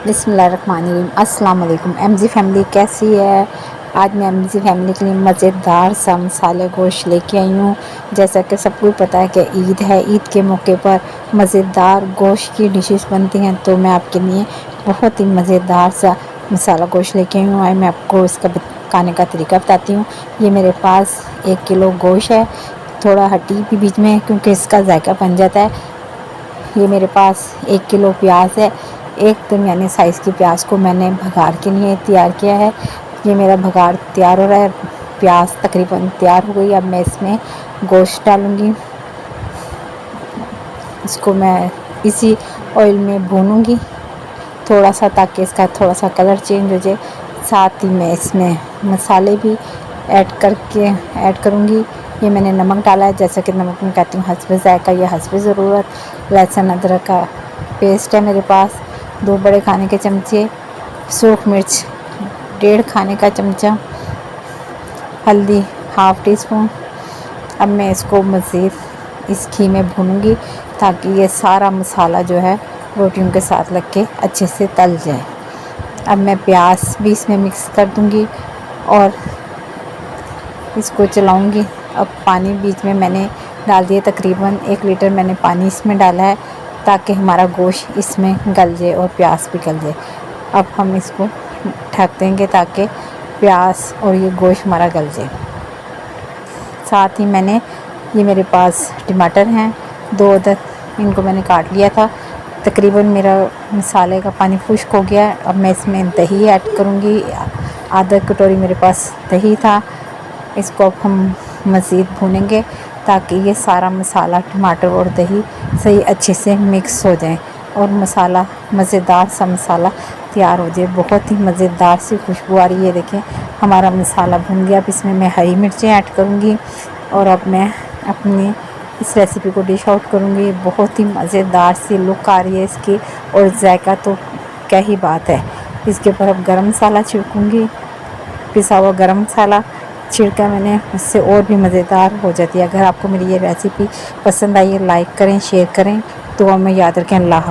बिस्मिल्लाहिर्रहमानिर्रहीम। अस्सलाम वालेकुम। एमजी फैमिली कैसी है? आज मैं एमजी फैमिली के लिए मज़ेदार सा मसाले गोश्त लेके आई हूँ। जैसा कि सबको पता है कि ईद है, ईद के मौके पर मज़ेदार गोश्त की डिशेस बनती हैं, तो मैं आपके लिए बहुत ही मज़ेदार सा मसाला गोश्त लेके आई हूँ। मैं आपको इसका पकाने का तरीका बताती हूँ। ये मेरे पास 1 किलो गोश्त है, थोड़ा हड्डी भी बीच में क्योंकि इसका जायका बन जाता है। ये मेरे पास 1 किलो प्याज है। एक दरमियाने साइज़ की प्याज को मैंने भगार के लिए तैयार किया है। ये मेरा भगार तैयार हो रहा है, प्याज तकरीबन तैयार हो गई। अब मैं इसमें गोश्त डालूँगी, इसको मैं इसी ऑयल में भूनूँगी थोड़ा सा, ताकि इसका थोड़ा सा कलर चेंज हो जाए। साथ ही मैं इसमें मसाले भी ऐड करूँगी। ये मैंने नमक डाला है, जैसा कि नमक में कहती हूँ हस्बे ज़ायका, ये हस्बे ज़रूरत। लहसुन अदरक का पेस्ट है मेरे पास 2 बड़े खाने के चमचे, सूख मिर्च 1.5 खाने का चमचा, हल्दी ½ टीस्पून। अब मैं इसको मज़ीद इस घी में भूनूंगी ताकि ये सारा मसाला जो है रोटियों के साथ लग के अच्छे से तल जाए। अब मैं प्याज भी इसमें मिक्स कर दूंगी और इसको चलाऊंगी। अब पानी बीच में मैंने डाल दिया, तकरीबन 1 लीटर मैंने पानी इसमें डाला है ताकि हमारा गोश्त इसमें गल जाए और प्याज भी गल जाए। अब हम इसको ढक देंगे ताकि प्याज और ये गोश्त हमारा गल जाए। साथ ही ये मेरे पास टमाटर हैं 2 अदद, इनको मैंने काट लिया था। तकरीबन मेरा मसाले का पानी खुश्क हो गया। अब मैं इसमें दही ऐड करूँगी, आधा कटोरी मेरे पास दही था। इसको अब हम मज़ीद भूनेंगे ताकि ये सारा मसाला, टमाटर और दही सही अच्छे से मिक्स हो जाए और मसाला मज़ेदार सा मसाला तैयार हो जाए। बहुत ही मज़ेदार सी खुशबू आ रही है। देखें हमारा मसाला भुन गया। अब इसमें मैं हरी मिर्चें ऐड करूँगी और अब मैं अपनी इस रेसिपी को डिश आउट करूँगी। बहुत ही मज़ेदार सी लुक आ रही है इसकी और जायका तो क्या ही बात है। इसके ऊपर अब गरम मसाला छिड़कूँगी, पिसा हुआ गरम मसाला छिड़का मैंने, इससे और भी मज़ेदार हो जाती है। अगर आपको मेरी ये रेसिपी पसंद आई है, लाइक करें, शेयर करें, दुआ में याद रखें। अल्लाह।